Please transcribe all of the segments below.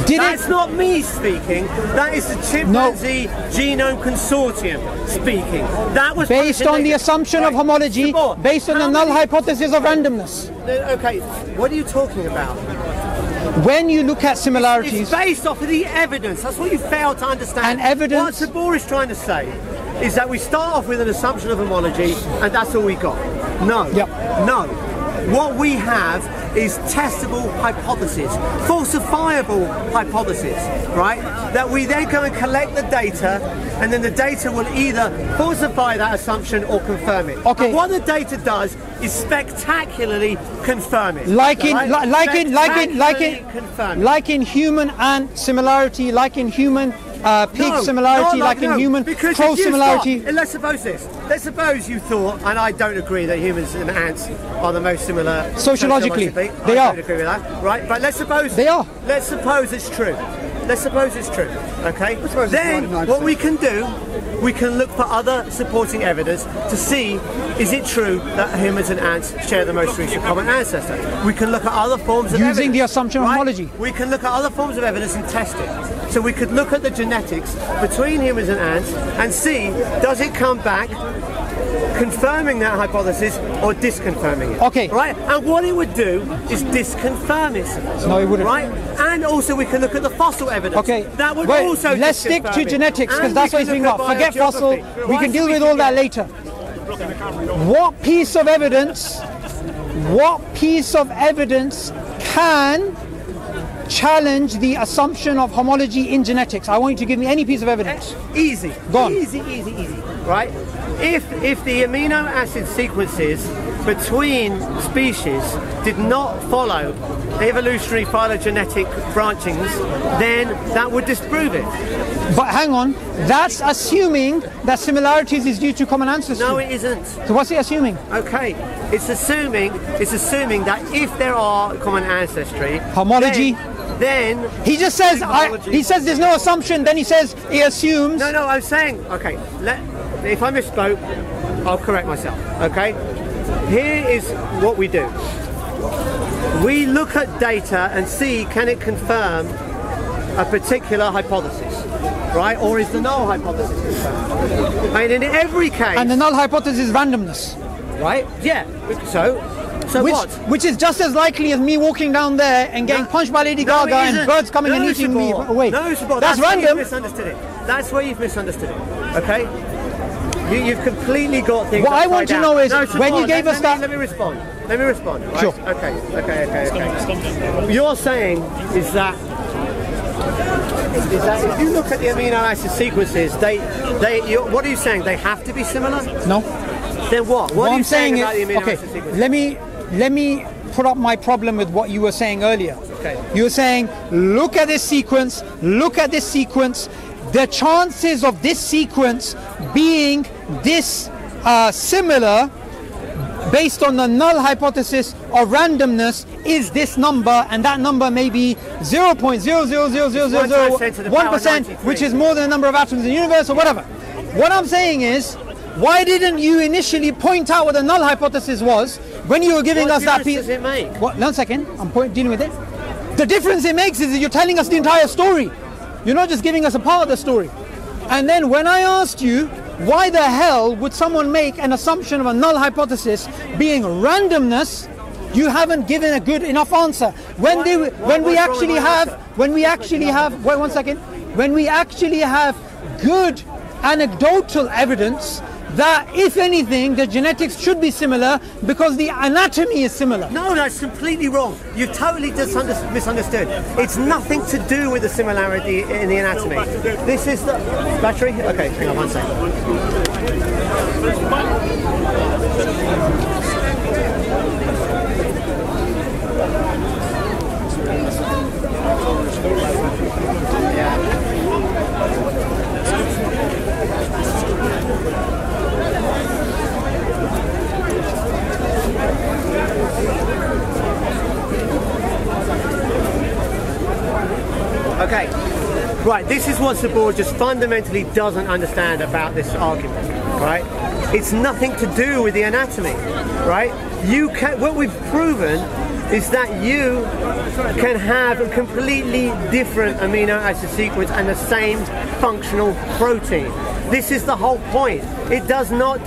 That's not me speaking. That is the Chimpanzee Genome Consortium speaking. That was based on the assumption of homology, based on the null hypothesis of randomness. Okay, what are you talking about? When you look at similarities, it's based off of the evidence. That's what you fail to understand. And evidence. What Suboor is trying to say is that we start off with an assumption of homology, and that's all we got. No. Yep. No. What we have is testable hypotheses, falsifiable hypotheses, right? That we then go and collect the data, and then the data will either falsify that assumption or confirm it. Okay. And what the data does is spectacularly confirm it. Like in human ant similarity, like in human pig similarity, like in human crow similarity. Let's suppose this. Let's suppose you thought, and I don't agree that humans and ants are the most similar sociologically. They I are. don't agree with that, right? But let's suppose they are. Let's suppose it's true. Let's suppose it's true. Okay. Then what we can do, we can look for other supporting evidence to see, is it true that humans and ants share the most recent common ancestor? We can look at other forms of evidence. Using the assumption of homology. We can look at other forms of evidence and test it. So we could look at the genetics between humans and ants and see, does it come back confirming that hypothesis or disconfirming it? Okay. Right? And what it would do is disconfirm it. No, it wouldn't. Right? And also we can look at the fossil evidence. Okay. That would also let's stick to genetics, because that's what it's being about. Forget fossil. We can deal with all that later. What piece of evidence can challenge the assumption of homology in genetics? I want you to give me any piece of evidence. Easy. Go on. Easy. Right? If the amino acid sequences between species did not follow evolutionary phylogenetic branchings, then that would disprove it. But hang on, that's assuming that similarities is due to common ancestry. No, it isn't. So what's it assuming? Okay, it's assuming that if there are common ancestry, homology, then he just says he says there's no assumption. Then he says he assumes. No, I'm saying okay. If I misspoke, I'll correct myself. Okay, here is what we do. We look at data and see, can it confirm a particular hypothesis, right? Or is the null hypothesis confirmed? And in every case... And the null hypothesis is randomness. Right? Yeah. So what? Which is just as likely as me walking down there and getting punched by Lady Gaga and birds coming and eating me away. No, Suboor, that's random. Where you've misunderstood it. That's where you've misunderstood it. Okay? You've completely got things. What I want to know is, when you gave us that... Let me respond. Right? Sure. Okay. You're saying is that if you look at the amino acid sequences, what are you saying? They have to be similar? No. Then what? What are you saying about the amino acid sequences? Let me put up my problem with what you were saying earlier. Okay. You were saying, look at this sequence, the chances of this sequence being this similar based on the null hypothesis of randomness is this number, and that number may be 0.0000001%, which is more than the number of atoms in the universe or whatever. What I'm saying is, why didn't you initially point out what the null hypothesis was when you were giving us that piece? What difference does it make? What? 1 second, I'm dealing with it. The difference it makes is that you're telling us the entire story. You're not just giving us a part of the story. And then when I asked you, why the hell would someone make an assumption of a null hypothesis being randomness, you haven't given a good enough answer. When we actually have good anecdotal evidence that, if anything, the genetics should be similar because the anatomy is similar. No, that's completely wrong. You've totally misunderstood. It's nothing to do with the similarity in the anatomy. This is the battery. Okay, hang on 1 second. Okay, right, this is what Suboor just fundamentally doesn't understand about this argument, right? It's nothing to do with the anatomy, right? What we've proven is that you can have a completely different amino acid sequence and the same functional protein. This is the whole point. It does not...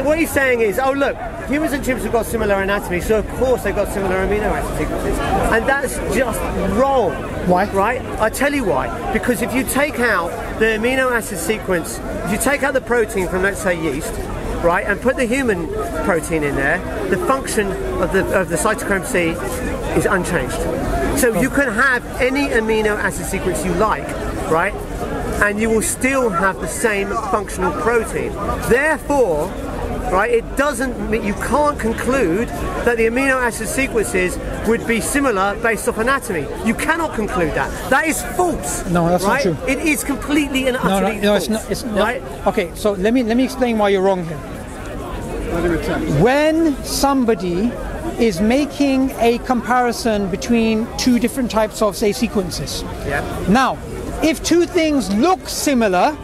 what he's saying is, oh look, humans and chimps have got similar anatomy, so of course they've got similar amino acid sequences. And that's just wrong. Why? Right? I tell you why. Because if you take out the amino acid sequence, if you take out the protein from, let's say, yeast, right, and put the human protein in there, the function of the cytochrome C is unchanged. So you can have any amino acid sequence you like, right, and you will still have the same functional protein. Therefore, right, it doesn't, you can't conclude that the amino acid sequences would be similar based off anatomy. You cannot conclude that. That is false. No, that's right? not true. It is completely and utterly false. It's not. Right? Okay, so let me explain why you're wrong here. When somebody is making a comparison between two different types of, say, sequences. Yeah. Now, if two things look similar,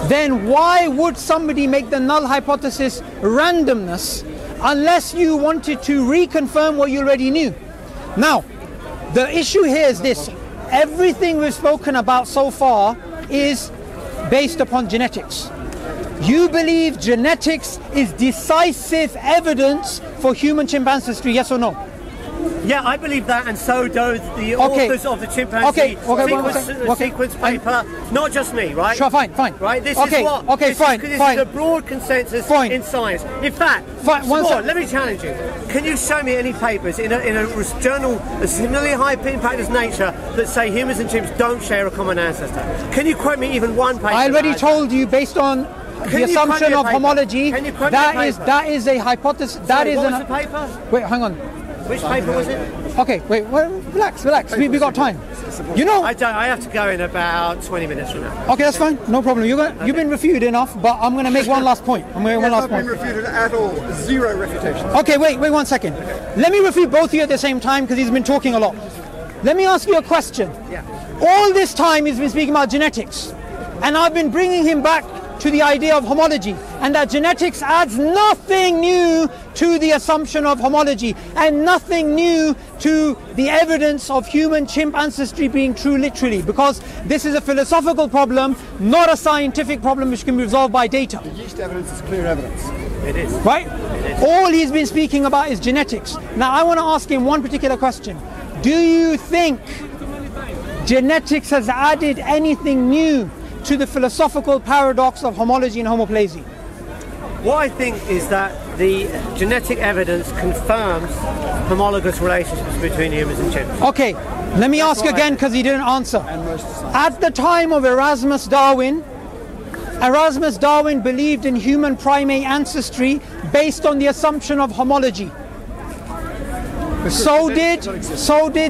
then why would somebody make the null hypothesis randomness unless you wanted to reconfirm what you already knew? Now, the issue here is this. Everything we've spoken about so far is based upon genetics. You believe genetics is decisive evidence for human-chimp ancestry, yes or no? Yeah, I believe that, and so do the authors of the chimpanzee sequence paper. Not just me, right? Sure, fine. Right, this is a broad consensus in science. In fact, Suboor, let me challenge you. Can you show me any papers in a journal as similarly high impact as Nature that say humans and chimps don't share a common ancestor? Can you quote me even one paper? I already told you, based on the assumption of homology, that is a hypothesis. That is what was the paper? Wait, hang on. Which paper was it? Okay, wait, relax. We got time. You know, I have to go in about 20 minutes from now. Okay, that's fine. No problem. You've been refuted enough, but I'm going to make one last point. Not been refuted at all. Zero refutation. Okay, wait 1 second. Let me refute both of you at the same time because he's been talking a lot. Let me ask you a question. Yeah. All this time he's been speaking about genetics, and I've been bringing him back to the idea of homology, and that genetics adds nothing new to the assumption of homology and nothing new to the evidence of human-chimp ancestry being true literally, because this is a philosophical problem, not a scientific problem which can be resolved by data. The yeast evidence is clear evidence. It is. Right? It is. All he's been speaking about is genetics. Now I want to ask him one particular question. Do you think genetics has added anything new to the philosophical paradox of homology and homoplasy? What I think is that the genetic evidence confirms homologous relationships between humans and chimps. Okay, let me ask again because he didn't answer. At the time of Erasmus Darwin believed in human primate ancestry based on the assumption of homology. So did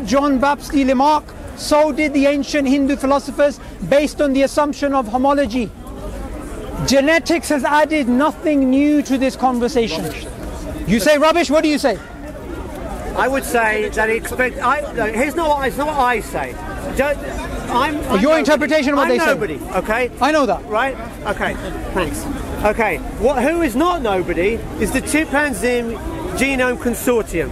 John Baptiste Lamarck. So did the ancient Hindu philosophers based on the assumption of homology. Genetics has added nothing new to this conversation. You say rubbish, what do you say? I would say that here's not what I say. I'm your interpretation of what they say. I'm nobody, okay? I know that. Right? Okay, thanks. Okay, who is not nobody is the Chimpanzee Genome Consortium.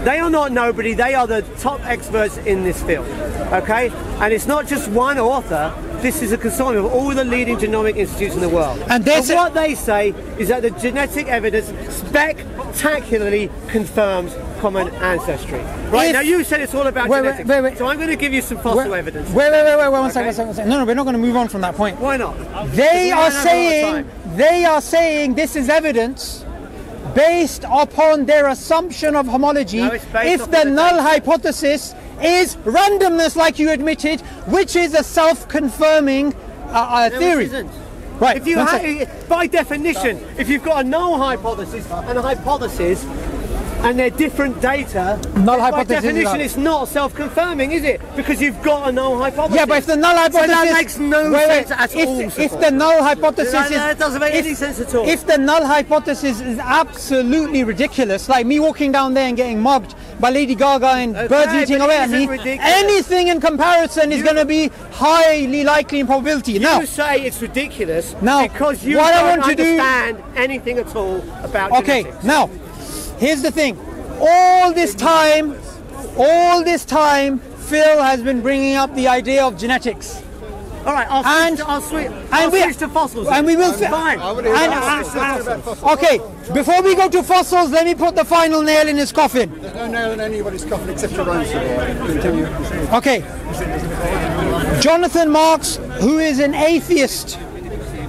They are not nobody, they are the top experts in this field, okay? And it's not just one author, this is a consortium of all the leading genomic institutes in the world. And what they say is that the genetic evidence spectacularly confirms common ancestry. Right, now you said it's all about genetics, so I'm going to give you some fossil evidence. Wait, one second. No, we're not going to move on from that point. Why not? They are saying this is evidence based upon their assumption of homology. If the null hypothesis is randomness, like you admitted, which is a self-confirming theory. It isn't. Right. If you by definition, if you've got a null hypothesis and a hypothesis, and they're different data, by definition it's not self-confirming, is it? Because you've got a null hypothesis. Yeah, but if the null hypothesis... So that makes no sense at all. If the null hypothesis that doesn't make any sense at all. If the null hypothesis is absolutely ridiculous, like me walking down there and getting mugged by Lady Gaga and birds eating away at me, anything in comparison is going to be highly likely in probability. You say it's ridiculous because you don't understand anything at all about genetics. Now, here's the thing. all this time, Phil has been bringing up the idea of genetics. All right, I'll switch to fossils. And we will. Fine. Okay, before we go to fossils, let me put the final nail in his coffin. There's no nail in anybody's coffin except your own. Continue. Okay. Jonathan Marks, who is an atheist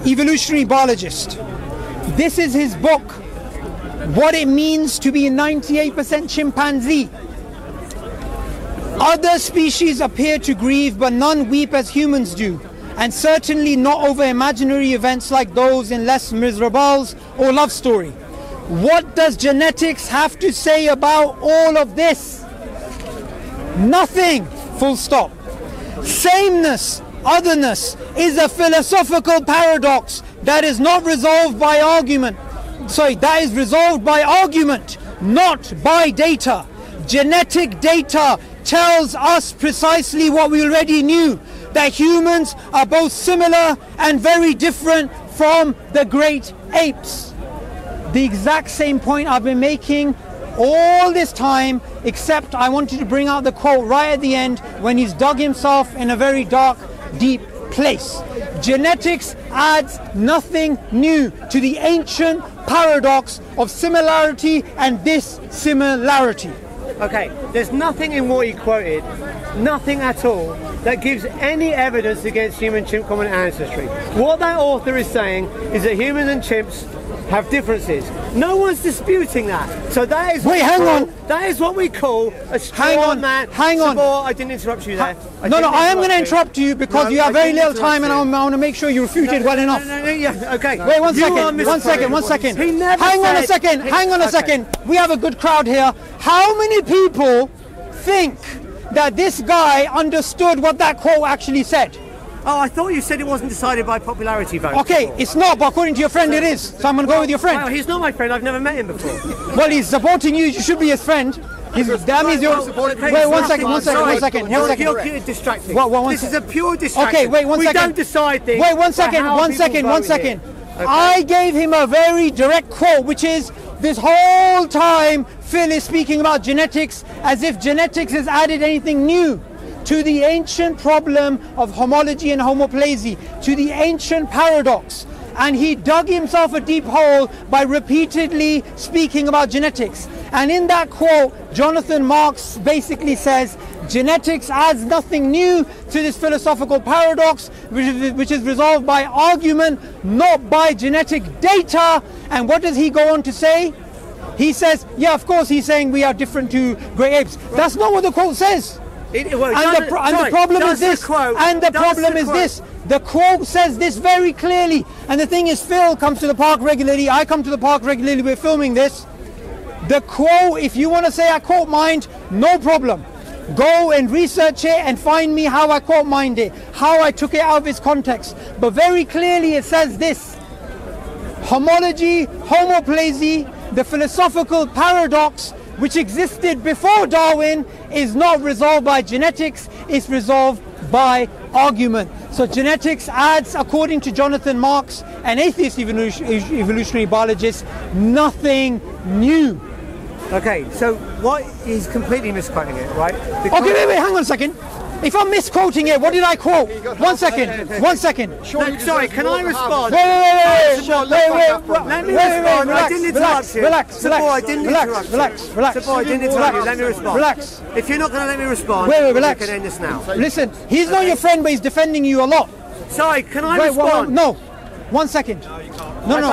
evolutionary biologist, this is his book, What It Means to Be 98% Chimpanzee. Other species appear to grieve, but none weep as humans do, and certainly not over imaginary events like those in Les Miserables or Love Story. What does genetics have to say about all of this? Nothing, full stop. Sameness, otherness, is a philosophical paradox that is not resolved by argument. That is resolved by argument, not by data. Genetic data tells us precisely what we already knew, that humans are both similar and very different from the great apes. The exact same point I've been making all this time, except I wanted to bring out the quote right at the end when he's dug himself in a very dark, deep place. Genetics adds nothing new to the ancient paradox of similarity and dissimilarity. Okay, there's nothing in what he quoted, nothing at all, that gives any evidence against human-chimp common ancestry. What that author is saying is that humans and chimps have differences. No one's disputing that. So that is that is what we call a straw man. Hang on. Suboor, I didn't interrupt you there. I am going to interrupt you because you have very little time, and I want to make sure you refute it well enough. Okay. Wait one second. He never Hang on a second. We have a good crowd here. How many people think that this guy understood what that quote actually said? Oh, I thought you said it wasn't decided by popularity vote. Okay, it's not, but according to your friend it is. So I'm going to go with your friend. Well, he's not my friend. I've never met him before. Well, he's supporting you. You should be his friend. That means you're... Wait, one second. You're distracting. This is a pure distraction. Okay, wait, one second. We don't decide things. Wait, one second. Okay. I gave him a very direct quote, which is, this whole time Phil is speaking about genetics as if genetics has added anything new to the ancient problem of homology and homoplasy, to the ancient paradox. And he dug himself a deep hole by repeatedly speaking about genetics. And in that quote, Jonathan Marks basically says, genetics adds nothing new to this philosophical paradox, which is resolved by argument, not by genetic data. And what does he go on to say? He says, yeah, of course, he's saying we are different to great apes. That's not what the quote says. The problem is this. The quote says this very clearly. And the thing is, Phil comes to the park regularly. I come to the park regularly. We're filming this. The quote, if you want to say I quote mined, no problem. Go and research it and find me how I quote mined it, how I took it out of its context. But very clearly it says this: homology, homoplasy, the philosophical paradox which existed before Darwin, is not resolved by genetics, it's resolved by argument. So genetics adds, according to Jonathan Marks, an atheist evolutionary biologist, nothing new. Okay, so what he's completely misquoting it, right? Okay, wait, hang on a second. If I'm misquoting it, what did I quote? One second. Sorry, can I respond? Wait. Let me respond. I didn't interrupt you. Relax. Suboor, I didn't interrupt you. Suboor, I didn't interrupt you. Let me respond. Relax. If you're not going to let me respond, relax. we can end this now. Listen, he's not your friend, but he's defending you a lot. Sorry, can I respond? No. 1 second. No,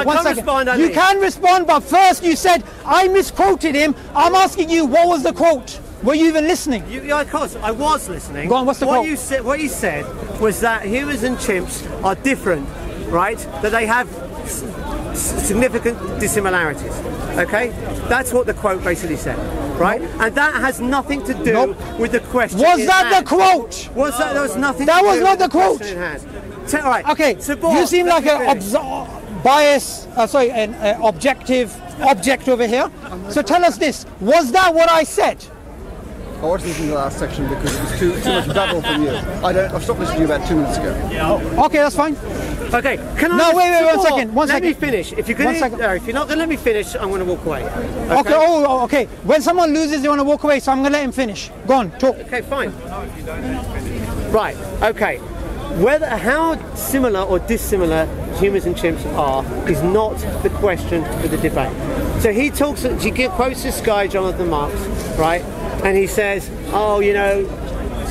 1 second. Respond, you can respond, but first you said I misquoted him. I'm asking you, what was the quote? Were you even listening? Yeah, of course, I was listening. Go on, what's the quote? What you said was that humans and chimps are different, right? That they have significant dissimilarities. Okay? That's what the quote basically said, right? And that has nothing to do with the question. Was that the quote? There was nothing that to was do not with the quote. All right. Okay, Suboor, you seem like an objective object over here. So tell us this, was that what I said? I was listening to the last section because it was too much babble from you. I stopped listening to you about 2 minutes ago. Okay, that's fine. Okay, can I? No, wait, Suboor, one second. Let me finish. If you're going if you're not going to let me finish, I'm going to walk away. Okay. Okay. When someone loses, they want to walk away, so I'm going to let him finish. Go on, talk. Okay, fine. Right. Okay. How similar or dissimilar humans and chimps are is not the question for the debate. So he quotes this guy, Jonathan Marks, right? And he says, oh, you know,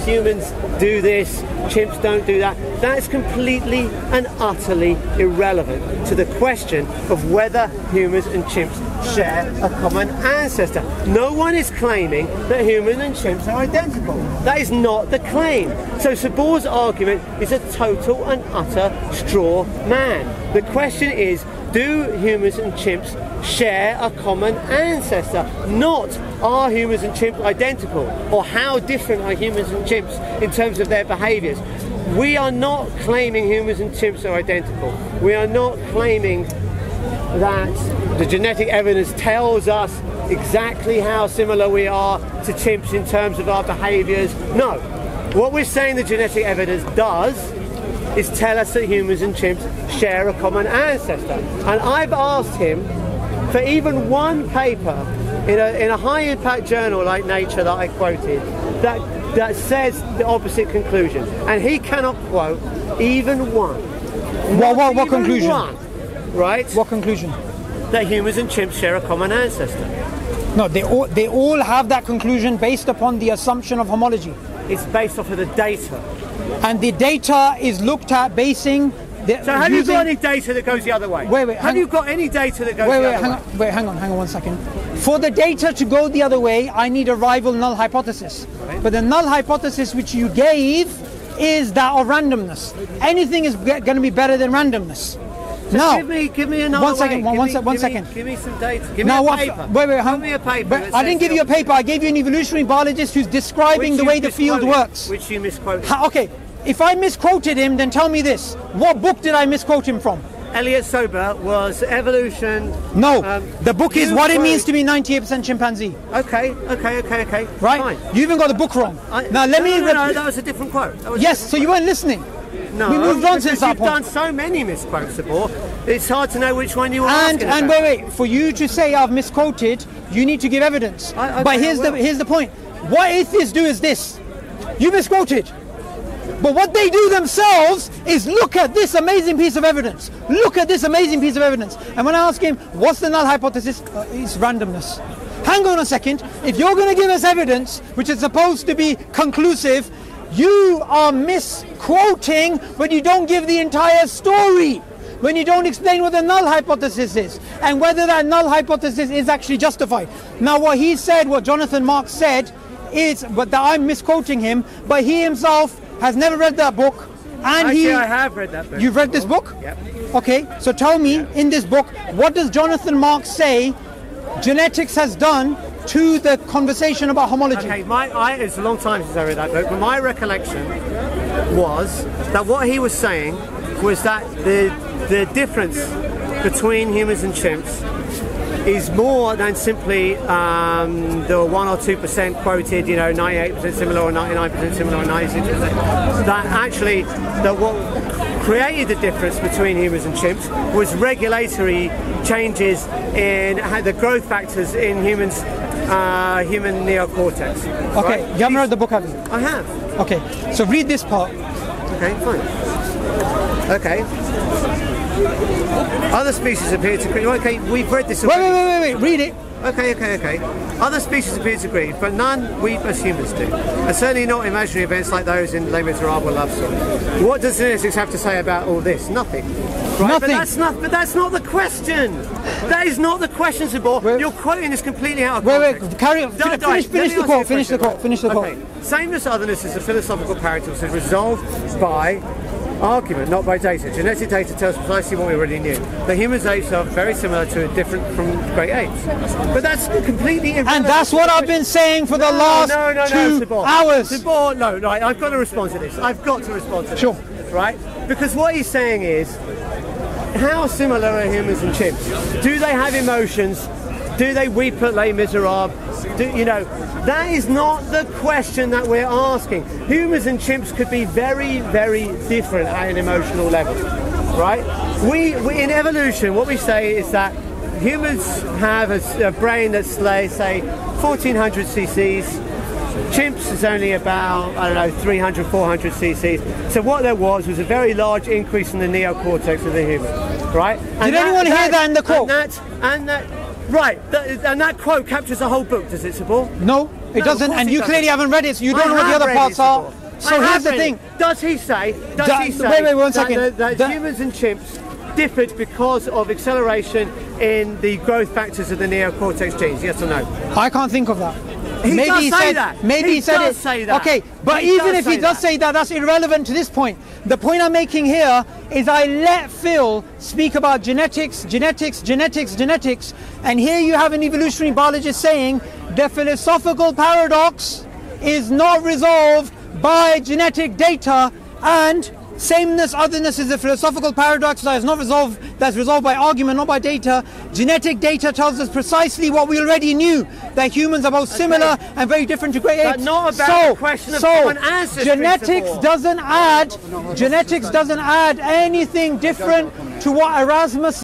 humans do this, chimps don't do that. That is completely and utterly irrelevant to the question of whether humans and chimps share a common ancestor. No one is claiming that humans and chimps are identical. That is not the claim. So Suboor's argument is a total and utter straw man. The question is, do humans and chimps share a common ancestor? Not, are humans and chimps identical? Or how different are humans and chimps in terms of their behaviours? We are not claiming humans and chimps are identical. We are not claiming that the genetic evidence tells us exactly how similar we are to chimps in terms of our behaviours. No. What we're saying the genetic evidence does is tell us that humans and chimps share a common ancestor. And I've asked him for even one paper in a high-impact journal like Nature that I quoted that says the opposite conclusion. And he cannot quote even one. What conclusion? One, right? What conclusion? That humans and chimps share a common ancestor. No, they all have that conclusion based upon the assumption of homology. It's based off of the data. And the data is looked at basing... So have you got any data that goes the other way? Have you got any data that goes the other way? Hang on 1 second. For the data to go the other way, I need a rival null hypothesis. Right. But the null hypothesis which you gave is that of randomness. Anything is going to be better than randomness. So now, give me another one second. Give me some data. Give me a paper. Give me a paper. But I didn't give you a paper. I gave you an evolutionary biologist who's describing the way the field works. Which you misquoted. Okay. If I misquoted him, then tell me this. What book did I misquote him from? Elliot Sober was Evolution. No, the book is What It Means to Be 98% Chimpanzee. Okay. Right? Fine. You even got the book wrong. No, that was a different quote. Yes, so you weren't listening. No, we moved on since that point. You've done so many misquotes, Suboor. It's hard to know which one you were asking about. And wait, for you to say I've misquoted, you need to give evidence. But here's the point. What atheists do is this. You misquoted. But what they do themselves is look at this amazing piece of evidence. Look at this amazing piece of evidence. And when I ask him, what's the null hypothesis? It's randomness. Hang on a second. If you're going to give us evidence, which is supposed to be conclusive, you are misquoting, but you don't give the entire story. When you don't explain what the null hypothesis is and whether that null hypothesis is actually justified. Now what he said, what Jonathan Marks said, is, but I'm misquoting him, but he himself has never read that book. And Actually, I have read that book. You've read this book? Yep. Okay, so tell me, in this book, what does Jonathan Marks say genetics has done to the conversation about homology? Okay, it's a long time since I read that book, but my recollection was that what he was saying was that the difference between humans and chimps is more than simply the 1 or 2% quoted, 98% similar or 99% similar or 96%. That actually, what created the difference between humans and chimps was regulatory changes in the growth factors in human neocortex. Okay, right? You haven't read the book, have you? I have. Okay, so read this part. Okay, fine. Okay. Other species appear to agree. Okay, we've read this already. Wait, read it. Okay. Other species appear to agree, but none we as humans do. And certainly not imaginary events like those in Les Miserables love story. What does genetics have to say about all this? Nothing. Right? Nothing. But that's not the question. That is not the question, Suboor. You're quoting this completely out of context. Wait, carry on. Finish the quote. Finish the quote. Sameness otherness is a philosophical paradox that is resolved by argument, not by data. Genetic data tells precisely what we already knew. The humans and apes are very similar to and different from great apes. But that's completely irrelevant. And that's what I've been saying for the last 2 hours. Suboor, no, right, I've got to respond to this. Sure. Right? Because what he's saying is, how similar are humans and chimps? Do they have emotions? Do they weep at Les Miserables? You know, that is not the question that we're asking. Humans and chimps could be very, very different at an emotional level, right? We in evolution, what we say is that humans have a brain that's, say, 1400 cc's. Chimps is only about, I don't know, 300, 400 cc's. So what there was a very large increase in the neocortex of the human, right? Did anyone hear that in the quote? Right, and that quote captures the whole book, does it, Suboor? No, it doesn't, and you clearly haven't read it, so you don't know what the other parts are. So here's the thing. Does he say wait 1 second. that humans and chimps differed because of acceleration in the growth factors of the neocortex genes, yes or no? I can't think of that. Maybe he said that. Maybe he said it. Say that. Okay, but even if he does say that, that's irrelevant to this point. The point I'm making here is I let Phil speak about genetics, and here you have an evolutionary biologist saying the philosophical paradox is not resolved by genetic data, and sameness, otherness is a philosophical paradox that is not resolved, that's resolved by argument, not by data. Genetic data tells us precisely what we already knew, that humans are both similar and very different to great apes. But not about the question of common ancestry. Genetics doesn't add anything different to what Erasmus